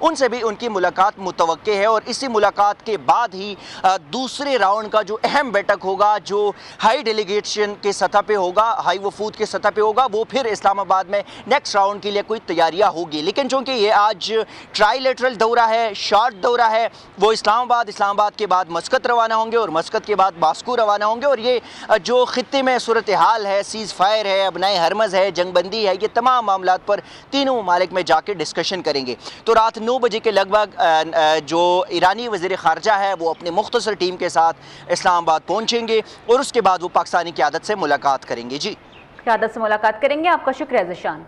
ان سے بھی ان کی ملاقات متوقع ہے، اور اسی ملاقات کے بعد ہی دوسرے راؤنڈ کا جو اہم بیٹھک ہوگا، جو ہائی ڈیلیگیشن کے سطح پہ ہوگا، ہائی وفود کے سطح پہ ہوگا، وہ پھر اسلام آباد میں نیکسٹ راؤنڈ کے لیے کوئی تیاریاں ہوگی۔ لیکن چونکہ یہ آج ٹرائی لیٹرل دورہ ہے، شارٹ دورہ ہے، وہ اسلام آباد کے بعد مسقط روانہ ہوں گے اور مسقط کے بعد باسکو روانہ ہوں گے، اور یہ جو خطے میں صورتحال ہے، سیز فائر ہے، ابنائے ہرمز ہے، جنگ بندی ہے، یہ تمام معاملات پر تینوں ممالک میں جا کے ڈسکشن کریں گے۔ تو رات 9 بجے کے لگ بھگ جو ایرانی وزیر خارجہ ہے وہ اپنے مختصر ٹیم کے ساتھ اسلام آباد پہنچیں گے اور اس کے بعد وہ پاکستانی قیادت سے ملاقات کریں گے۔ جی، قیادت سے ملاقات کریں گے۔ آپ کا شکریہ ذیشان۔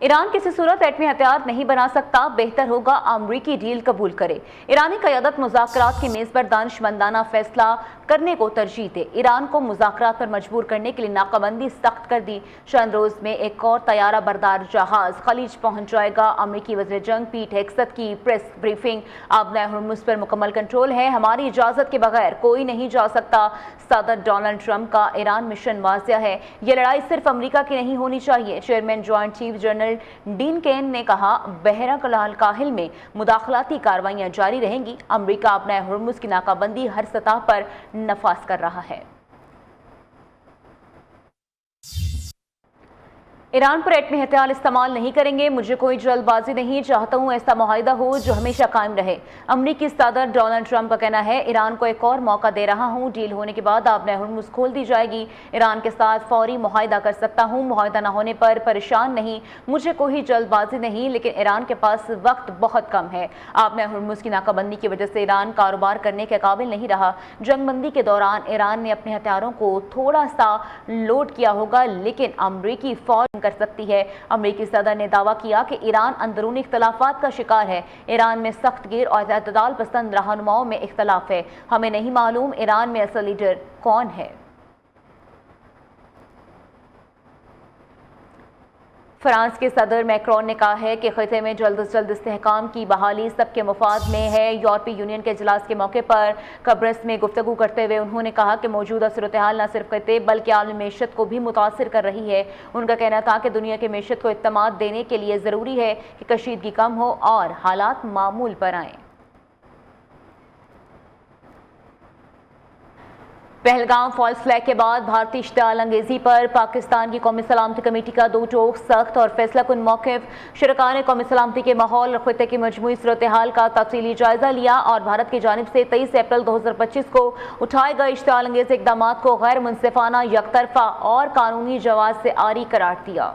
ایران کسی صورت ایٹمی ہتھیار نہیں بنا سکتا، بہتر ہوگا امریکی ڈیل قبول کرے۔ ایرانی قیادت مذاکرات کی میز پر دانشمندانہ فیصلہ کرنے کو ترجیح دے۔ ایران کو مذاکرات پر مجبور کرنے کے لیے ناکہ بندی سخت کر دی۔ چند روز میں ایک اور طیارہ بردار جہاز خلیج پہنچ جائے گا۔ امریکی وزیر جنگ پیٹ ہیگسٹ کی پریس بریفنگ۔ آبنائے ہرمز پر مکمل کنٹرول ہے، ہماری اجازت کے بغیر کوئی نہیں جا سکتا۔ صدر ڈونلڈ ٹرمپ کا ایران مشن واضح ہے، یہ لڑائی صرف امریکہ کی نہیں ہونی چاہیے۔ Chairman joint chief general Dan Caine نے کہا بحیرہ کاہل میں مداخلاتی کارروائیاں جاری رہیں گی۔ امریکہ اپنا ہرمز کی ناکہ بندی ہر سطح پر نفاذ کر رہا ہے۔ ایران پر ایٹمی ہتھیار استعمال نہیں کریں گے، مجھے کوئی جلد بازی نہیں، چاہتا ہوں ایسا معاہدہ ہو جو ہمیشہ قائم رہے۔ امریکی صدر ڈونلڈ ٹرمپ کا کہنا ہے ایران کو ایک اور موقع دے رہا ہوں، ڈیل ہونے کے بعد آبنائے ہرمز کھول دی جائے گی۔ ایران کے ساتھ فوری معاہدہ کر سکتا ہوں، معاہدہ نہ ہونے پر پریشان نہیں، مجھے کوئی جلد بازی نہیں، لیکن ایران کے پاس وقت بہت کم ہے۔ آبنائے ہرمز کی ناکہ بندی کی وجہ سے ایران کاروبار کرنے کے قابل نہیں رہا۔ جنگ بندی کے دوران ایران نے اپنے ہتھیاروں کو تھوڑا سا لوڈ کیا ہوگا، لیکن امریکی فوج کر سکتی ہے۔ امریکی صدر نے دعویٰ کیا کہ ایران اندرونی اختلافات کا شکار ہے۔ ایران میں سخت گیر اور اعتدال پسند رہنماؤں میں اختلاف ہے، ہمیں نہیں معلوم ایران میں اصل لیڈر کون ہے۔ فرانس کے صدر میکرون نے کہا ہے کہ خطے میں جلد از جلد استحکام کی بحالی سب کے مفاد میں ہے۔ یورپی یونین کے اجلاس کے موقع پر قبرص میں گفتگو کرتے ہوئے انہوں نے کہا کہ موجودہ صورتحال نہ صرف خطے بلکہ عالمی معیشت کو بھی متاثر کر رہی ہے۔ ان کا کہنا تھا کہ دنیا کی معیشت کو اعتماد دینے کے لیے ضروری ہے کہ کشیدگی کم ہو اور حالات معمول پر آئیں۔ پہلگام فالس فلیگ کے بعد بھارتی اشتعال انگیزی پر پاکستان کی قومی سلامتی کمیٹی کا دو ٹوک سخت اور فیصلہ کن موقف۔ شرکاء نے قومی سلامتی کے ماحول اور خطے کی مجموعی صورتحال کا تفصیلی جائزہ لیا اور بھارت کی جانب سے 23 اپریل 2025 کو اٹھائے گئے اشتعال انگیز اقدامات کو غیر منصفانہ، یک طرفہ اور قانونی جواز سے عاری قرار دیا۔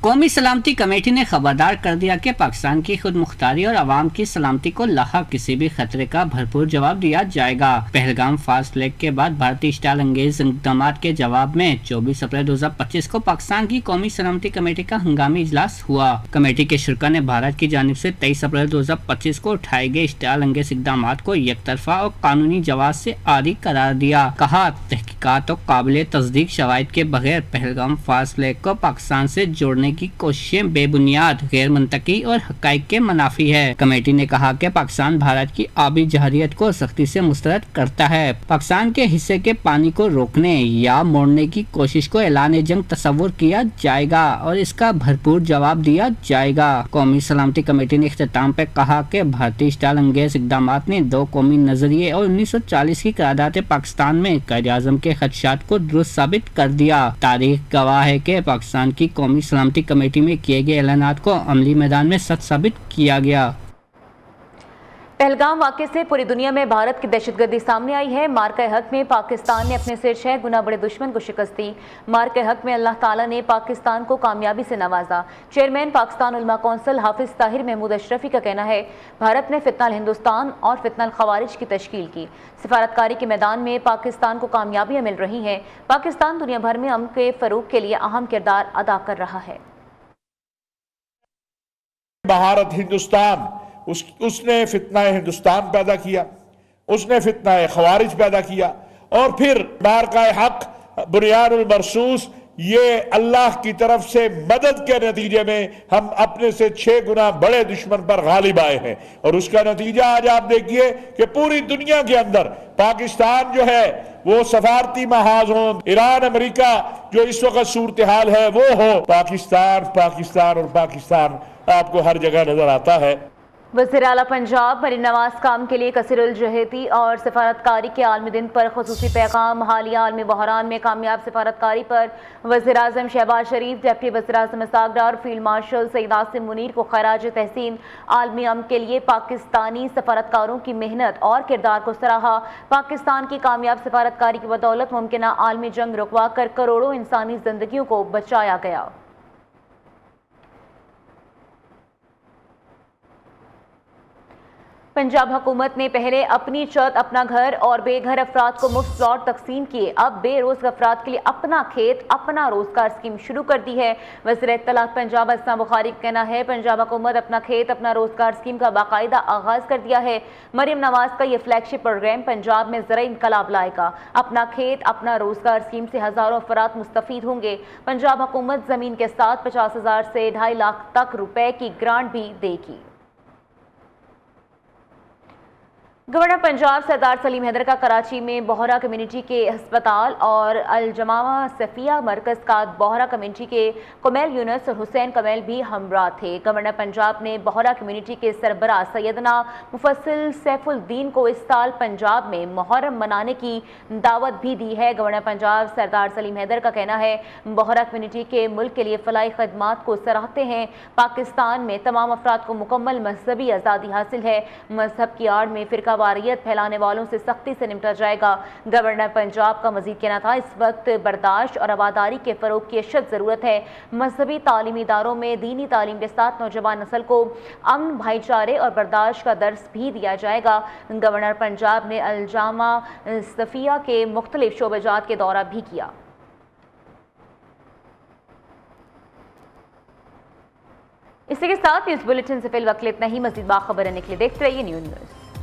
قومی سلامتی کمیٹی نے خبردار کر دیا کہ پاکستان کی خود مختاری اور عوام کی سلامتی کو لاحق کسی بھی خطرے کا بھرپور جواب دیا جائے گا۔ پہلگام فاسٹ فلیگ کے بعد بھارتی اشتعال انگیز اقدامات کے جواب میں 24 اپریل 2025 کو پاکستان کی قومی سلامتی کمیٹی کا ہنگامی اجلاس ہوا۔ کمیٹی کے شرکاء نے بھارت کی جانب سے 23 اپریل 2025 کو اٹھائے گئے اشتعال انگیز اقدامات کو یک طرفہ اور قانونی جواز سے عاری قرار دیا۔ کہا تحقیقات اور قابل تصدیق شواہد کے بغیر پہلگام فاسٹ فلیگ کو پاکستان سے جوڑنے کی کوششیں بے بنیاد، غیر منطقی اور حقائق کے منافی ہے۔ کمیٹی نے کہا کہ پاکستان بھارت کی آبی جارحیت کو سختی سے مسترد کرتا ہے۔ پاکستان کے حصے کے پانی کو روکنے یا موڑنے کی کوشش کو اعلان جنگ تصور کیا جائے گا اور اس کا بھرپور جواب دیا جائے گا۔ قومی سلامتی کمیٹی نے اختتام پہ کہا کہ بھارتی اشتعال انگیز اقدامات نے دو قومی نظریے اور 1940 کی قرارداد پاکستان میں قائد-اعظم کے خدشات کو درست ثابت کر دیا۔ تاریخ گواہ ہے کہ پاکستان کی قومی سلامتی کمیٹی میں کیے گئے اعلانات کو عملی میدان میں سچ ثابت کیا گیا۔ پہلگام واقعے سے پوری دنیا میں بھارت کی دہشت گردی سامنے آئی ہے۔ مارکہ حق میں پاکستان نے اپنے سے 6 گنا بڑے دشمن کو شکست دی۔ مارکہ حق میں اللہ تعالیٰ نے پاکستان کو کامیابی سے نوازا۔ چیئرمین پاکستان علماء کونسل حافظ طاہر محمود اشرفی کا کہنا ہے بھارت نے فتنہ الہندوستان اور فتنہ الخوارج کی تشکیل کی۔ سفارتکاری کے میدان میں پاکستان کو کامیابیاں مل رہی ہیں۔ پاکستان دنیا بھر میں امن کے فروغ کے لیے اہم کردار ادا کر رہا ہے۔ بھارت ہندوستان اس نے فتنہ ہندوستان پیدا کیا، اس نے فتنہ خوارج پیدا کیا، اور پھر مارکہ حق بنیاد المرصوص یہ اللہ کی طرف سے مدد کے نتیجے میں ہم اپنے سے 6 گنا بڑے دشمن پر غالب آئے ہیں، اور اس کا نتیجہ آج آپ دیکھیے کہ پوری دنیا کے اندر پاکستان جو ہے وہ سفارتی محاذ ہو، ایران امریکہ جو اس وقت صورتحال ہے وہ ہو، پاکستان پاکستان اور پاکستان آپ کو ہر جگہ نظر آتا ہے۔ وزیر اعلیٰ پنجاب مریم نواز کام کے لیے کثیر الجہتی اور سفارتکاری کے عالمی دن پر خصوصی پیغام۔ حالیہ عالمی بحران میں کامیاب سفارتکاری پر وزیر اعظم شہباز شریف، ڈپٹی وزیر اعظم اسحاق ڈار، فیلڈ مارشل سید عاصم منیر کو خراج تحسین۔ عالمی امن کے لیے پاکستانی سفارتکاروں کی محنت اور کردار کو سراہا۔ پاکستان کی کامیاب سفارتکاری کی بدولت ممکنہ عالمی جنگ رکوا کر کروڑوں انسانی زندگیوں کو بچایا گیا۔ پنجاب حکومت نے پہلے اپنی چھت اپنا گھر اور بے گھر افراد کو مفت پلاٹ تقسیم کیے، اب بے روزگار افراد کے لیے اپنا کھیت اپنا روزگار اسکیم شروع کر دی ہے۔ وزیر اطلاعات پنجاب اسلام بخاری کا کہنا ہے پنجاب حکومت اپنا کھیت اپنا روزگار اسکیم کا باقاعدہ آغاز کر دیا ہے۔ مریم نواز کا یہ فلیگ شپ پروگرام پنجاب میں زرعی انقلاب لائے گا۔ اپنا کھیت اپنا روزگار اسکیم سے ہزاروں افراد مستفید ہوں گے۔ پنجاب حکومت زمین کے ساتھ 50,000 سے 2.5 لاکھ تک روپے کی گرانٹ بھی دے گی۔ گورنر پنجاب سردار سلیم حیدر کا کراچی میں بوہرا کمیونٹی کے ہسپتال اور الجمامہ صفیہ مرکز کا بوہرا کمیونٹی کے کمیل یونس اور حسین کمیل بھی ہمراہ تھے۔ گورنر پنجاب نے بوہرا کمیونٹی کے سربراہ سیدنا مفصل سیف الدین کو اس سال پنجاب میں محرم منانے کی دعوت بھی دی ہے۔ گورنر پنجاب سردار سلیم حیدر کا کہنا ہے بوہرا کمیونٹی کے ملک کے لیے فلاحی خدمات کو سراہتے ہیں۔ پاکستان میں تمام افراد کو مکمل مذہبی آزادی حاصل ہے۔ مذہب کی آڑ میں فرقہ واریت پھیلانے والوں سے سختی سے نمٹا جائے گا۔ گورنر پنجاب کا مزید کہنا تھا اس وقت برداشت اور آباداری کے فروغ کی اشد ضرورت ہے۔ مذہبی تعلیمی اداروں میں دینی تعلیم کے ساتھ نوجوان نسل کو امن، بھائی چارے اور برداشت کا درس بھی دیا جائے گا۔ گورنر پنجاب نے الجامعہ صفیہ کے مختلف شعبہ جات کے دورہ بھی کیا۔ اسی کے ساتھ نیوز بلیٹن سے فی الوقت اتنا ہی۔ مزید باخبر رہنے کے لیے دیکھتے رہیے نیوز۔